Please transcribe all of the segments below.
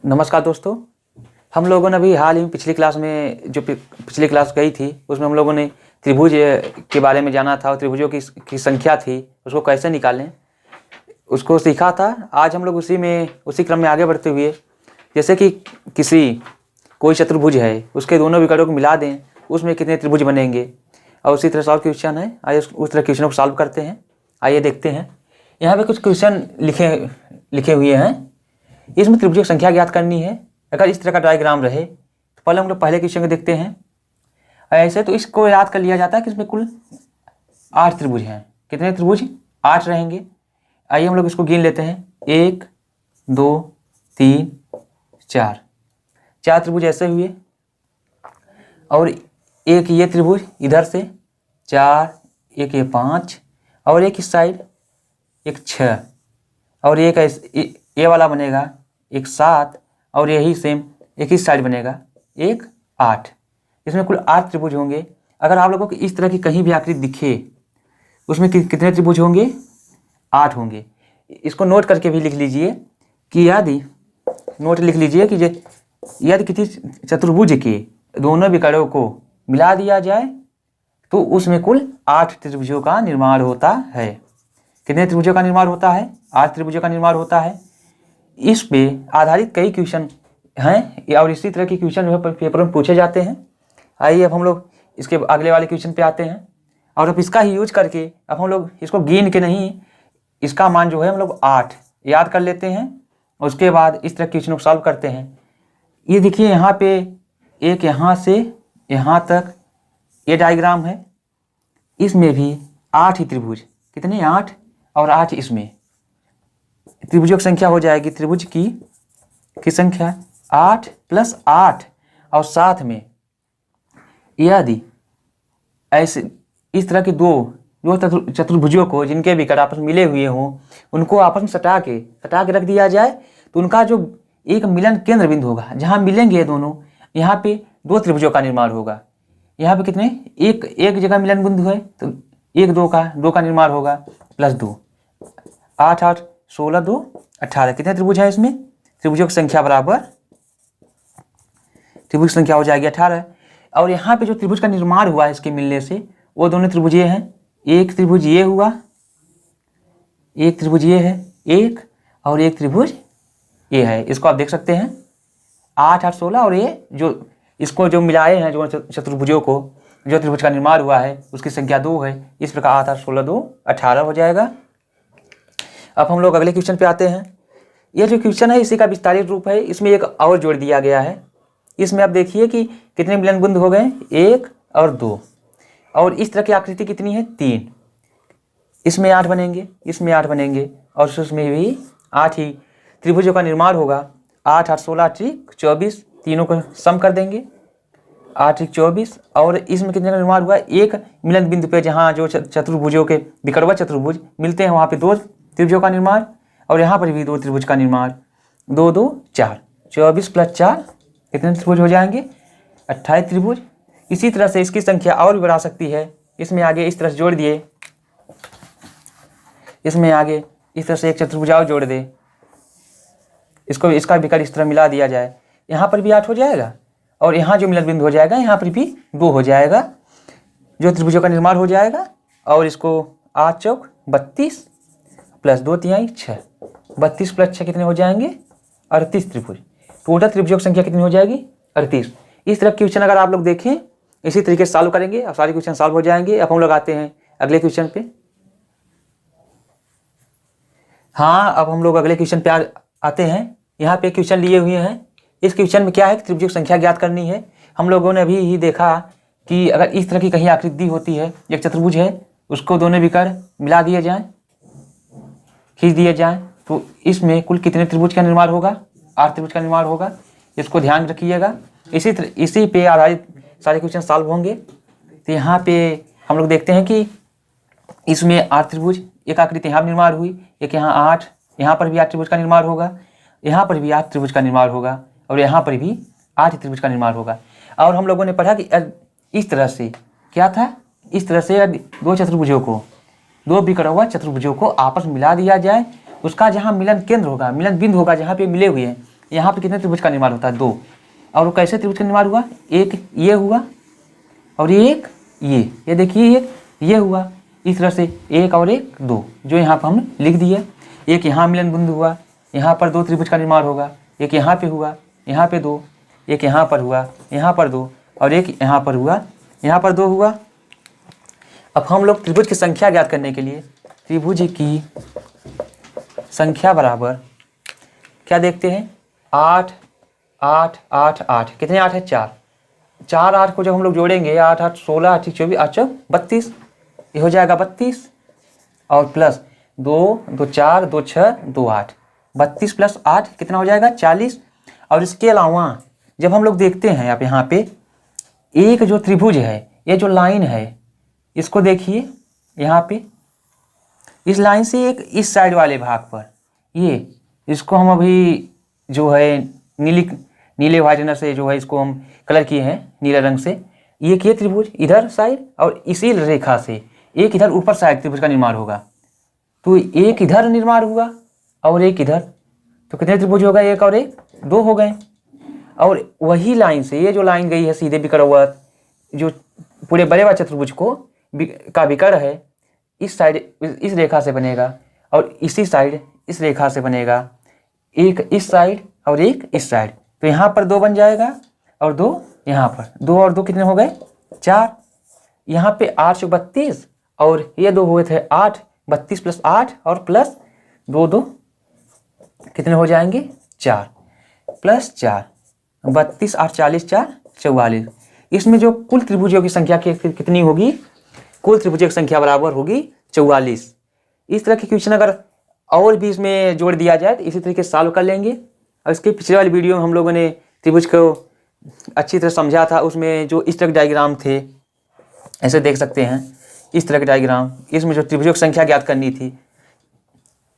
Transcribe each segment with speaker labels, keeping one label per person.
Speaker 1: नमस्कार दोस्तों। हम लोगों ने अभी हाल ही में पिछली क्लास में जो पिछली क्लास गई थी उसमें हम लोगों ने त्रिभुज के बारे में जाना था और त्रिभुजों की संख्या थी, उसको कैसे निकालें उसको सीखा था। आज हम लोग उसी क्रम में आगे बढ़ते हुए, जैसे कि कोई चतुर्भुज है, उसके दोनों विकर्णों को मिला दें, उसमें कितने त्रिभुज बनेंगे, और उसी तरह सॉल्व क्वेश्चन है। आइए उस तरह क्वेश्चन को सॉल्व करते हैं। आइए देखते हैं। यहाँ पे कुछ क्वेश्चन लिखे हुए हैं। इसमें त्रिभुजों की संख्या ज्ञात करनी है। अगर इस तरह का डायग्राम रहे तो पहले हम लोग पहले क्वेश्चन को देखते हैं। ऐसे तो इसको याद कर लिया जाता है कि इसमें कुल 8 त्रिभुज हैं। कितने त्रिभुज? 8 रहेंगे। आइए हम लोग इसको गिन लेते हैं। 1 2 3 4 त्रिभुज ऐसे हुए, और एक ये त्रिभुज इधर से 4, एक ये 5, और एक इस साइड एक 6, और एक ये वाला बनेगा एक 7, और यही सेम एक इस साइड बनेगा एक 8। इसमें कुल 8 त्रिभुज होंगे। अगर आप लोगों को इस तरह की कहीं भी आकृति दिखे, उसमें कितने त्रिभुज होंगे? 8 होंगे। इसको नोट करके भी लिख लीजिए कि यदि किसी चतुर्भुज के दोनों विकर्णों को मिला दिया जाए तो उसमें कुल 8 त्रिभुजों का निर्माण होता है। कितने त्रिभुजों का निर्माण होता है? 8 त्रिभुजों का निर्माण होता है। इस पे आधारित कई क्वेश्चन हैं और इसी तरह के क्वेश्चन जो है पेपर में पूछे जाते हैं। आइए अब हम लोग इसके अगले वाले क्वेश्चन पे आते हैं, और अब इसका ही यूज करके अब हम लोग इसको गिन के नहीं, इसका मान जो है हम लोग 8 याद कर लेते हैं, और उसके बाद इस तरह क्वेश्चन को सॉल्व करते हैं। ये देखिए, यहाँ पे एक यहाँ से यहाँ तक ये डायग्राम है। इसमें भी 8 ही त्रिभुज। कितने? 8, और 8 इसमें। त्रिभुजों की संख्या हो जाएगी, त्रिभुज की संख्या 8 + 8, और साथ में यदि ऐसे इस तरह के दो चतुर्भुजों को जिनके विकर्ण आपस में मिले हुए हों, उनको आपस में सटा के रख दिया जाए तो उनका जो एक मिलन केंद्र बिंदु होगा, जहाँ मिलेंगे दोनों, यहाँ पे 2 त्रिभुजों का निर्माण होगा। यहाँ पे कितने? एक जगह मिलन बिंदु है तो 1 2 का निर्माण होगा, +2 8 8 16 2 18। कितने त्रिभुज है इसमें? त्रिभुजों की संख्या बराबर त्रिभुज की संख्या हो जाएगी 18। और यहाँ पे जो त्रिभुज का निर्माण हुआ है इसके मिलने से, वो दोनों त्रिभुज ये हैं। एक त्रिभुज ये हुआ, एक त्रिभुज ये है एक, और एक त्रिभुज ये है। इसको आप देख सकते हैं 8 8 16, और ये इसको जो मिलाए हैं, जो चतुर्भुजों को, जो त्रिभुज का निर्माण हुआ है उसकी संख्या 2 है। इस प्रकार 8 8 16 2 18 हो जाएगा। अब हम लोग अगले क्वेश्चन पे आते हैं। यह जो क्वेश्चन है इसी का विस्तारित रूप है। इसमें एक और जोड़ दिया गया है। इसमें आप देखिए कि कितने मिलन बिंदु हो गए? 1 और 2, और इस तरह की आकृति कितनी है? 3। इसमें 8 बनेंगे, इसमें 8 बनेंगे, और उसमें भी 8 ही त्रिभुजों का निर्माण होगा। 8 8 16 24, तीनों को सम कर देंगे, 8 24, और इसमें कितने का निर्माण हुआ? एक मिलन बिंदु पे जहाँ जो चतुर्भुजों के विकर्णों चतुर्भुज मिलते हैं वहाँ पे 2 त्रिभुजों का निर्माण, और यहाँ पर भी 2 त्रिभुज का निर्माण। 2 2 4, 24 + 4 कितने त्रिभुज हो जाएंगे? 28 त्रिभुज। इसी तरह से इसकी संख्या और भी बढ़ा सकती है। इसमें आगे इस तरह से जोड़ दिए, इसमें आगे इस तरह से एक चतुर्भुज और जोड़ दे, इसका विकर्ण इस तरह मिला दिया जाए, यहाँ पर भी 8 हो जाएगा, और यहाँ जो मिलन बिंदु हो जाएगा यहाँ पर भी 2 हो जाएगा, जो त्रिभुजों का निर्माण हो जाएगा। और इसको 8 चौक 32 + 2 तिहाई 6, 32 + 6 कितने हो जाएंगे? 38 त्रिभुज। टोटल त्रिभुजों की संख्या कितनी हो जाएगी? 38। इस तरह क्वेश्चन अगर आप लोग देखें, इसी तरीके से सॉल्व करेंगे और सारे क्वेश्चन सॉल्व हो जाएंगे। अब हम लोग आते हैं अगले क्वेश्चन पे। हाँ, अब हम लोग अगले क्वेश्चन पे आते हैं। यहाँ पे क्वेश्चन लिए हुए हैं। इस क्वेश्चन में क्या है? त्रिभुजों की संख्या ज्ञात करनी है। हम लोगों ने अभी ही देखा कि अगर इस तरह की कहीं आकृति होती है, एक चतुर्भुज है, उसको दोनों विकर्ण मिला दिए जाएं, खींच दिए जाएं, तो इसमें कुल कितने त्रिभुज का निर्माण होगा? 8 त्रिभुज का निर्माण होगा। इसको ध्यान रखिएगा। इसी पे आधारित सारे क्वेश्चन सॉल्व होंगे। तो यहाँ पे हम लोग देखते हैं कि इसमें 8 त्रिभुज, एक आकृति यहाँ निर्माण हुई, एक यहाँ 8, यहाँ पर भी 8 त्रिभुज का निर्माण होगा, यहाँ पर भी 8 त्रिभुज का निर्माण होगा, और यहाँ पर भी 8 त्रिभुज का निर्माण होगा। और हम लोगों ने पढ़ा कि इस तरह से क्या था? इस तरह से 2 चतुर्भुजों को, 2 बिखरा हुआ चतुर्भुजों को आपस में मिला दिया जाए, उसका जहाँ मिलन केंद्र होगा, मिलन बिंदु होगा, जहाँ पे मिले हुए हैं, यहाँ पे कितने त्रिभुज का निर्माण होता है? 2। और वो कैसे त्रिभुज का निर्माण हुआ? एक ये हुआ और एक ये देखिए एक ये हुआ। इस तरह से 1 और 1 2 जो यहाँ पर हम लिख दिए। एक यहाँ मिलन बिंदु हुआ, यहाँ पर 2 त्रिभुज का निर्माण होगा। एक यहाँ पे हुआ, यहाँ पे 2, एक यहाँ पर हुआ, यहाँ पर 2 और एक यहाँ पर हुआ, यहाँ पर 2 हुआ। अब हम लोग त्रिभुज की संख्या ज्ञात करने के लिए त्रिभुज की संख्या बराबर क्या देखते हैं? 8 8 8 8। कितने 8 है? 4। 4 8 को जब हम लोग जोड़ेंगे 8 8 16 8 24 8 32, ये हो जाएगा 32 और प्लस 2 2 4 2 6 2 8, 32 प्लस 8 कितना हो जाएगा? 40। और इसके अलावा जब हम लोग देखते हैं आप यहाँ पे एक जो त्रिभुज है, ये जो लाइन है इसको देखिए यहाँ पे, इस लाइन से एक इस साइड वाले भाग पर ये, इसको हम अभी जो है नीले वाइटनर से जो है इसको हम कलर किए हैं नीले रंग से। ये किए त्रिभुज इधर साइड और इसी रेखा से एक इधर ऊपर साइड त्रिभुज का निर्माण होगा। तो एक इधर निर्माण हुआ और एक इधर, तो कितने त्रिभुज हो गए? 1 और 1 2 हो गए। और वही लाइन से ये जो लाइन गई है सीधे विकर्णवत, जो पूरे बड़े वाले चतुर्भुज को का विकर्ण है, इस साइड इस रेखा से बनेगा और इसी साइड इस रेखा से बनेगा। एक इस साइड और एक इस साइड, तो यहाँ पर 2 बन जाएगा और 2 यहाँ पर। 2 और 2 कितने हो गए? 4। यहाँ पे 8 से 32 और ये 2 हुए थे 8, 32 प्लस 8 और प्लस 2 2 कितने हो जाएंगे? 4 प्लस 4, 32 8 40 4 44। इसमें जो कुल त्रिभुजों की संख्या कितनी होगी? कुल त्रिभुजों की संख्या बराबर होगी 44। इस तरह की क्वेश्चन अगर और भी इसमें जोड़ दिया जाए तो इसी तरीके से सॉल्व कर लेंगे। और इसके पिछले वाली वीडियो में हम लोगों ने त्रिभुज को अच्छी तरह समझा था, उसमें जो इस तरह के डायग्राम थे ऐसे देख सकते हैं, इस तरह के डायग्राम, इसमें जो त्रिभुजों की संख्या ज्ञात करनी थी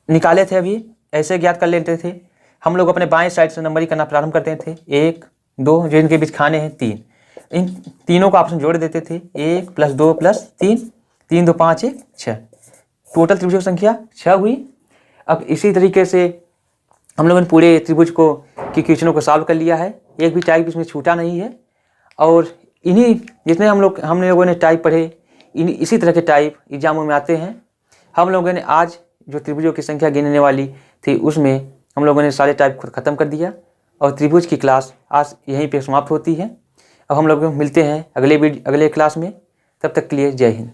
Speaker 1: निकाले थे, अभी ऐसे ज्ञात कर लेते थे। हम लोग अपने बाएं साइड से नंबरिंग करना प्रारंभ करते थे। 1 2 जो इनके बीच खाने हैं 3, इन तीनों को आपस में जोड़ देते थे। 1 प्लस 2 प्लस 3, 3 2 5 1 6, टोटल त्रिभुजों की संख्या 6 हुई। अब इसी तरीके से हम लोगों ने पूरे त्रिभुज को की क्वेश्चनों को सॉल्व कर लिया है, एक भी टाइप इसमें छूटा नहीं है। और इन्हीं जितने हम लोगों ने टाइप पढ़े, इसी तरह के टाइप एग्जामों में आते हैं। हम लोगों ने आज जो त्रिभुजों की संख्या गिनने वाली थी उसमें हम लोगों ने सारे टाइप को ख़त्म कर दिया और त्रिभुज की क्लास आज यहीं पे समाप्त होती है। अब हम लोग मिलते हैं अगले क्लास में, तब तक के लिए जय हिंद।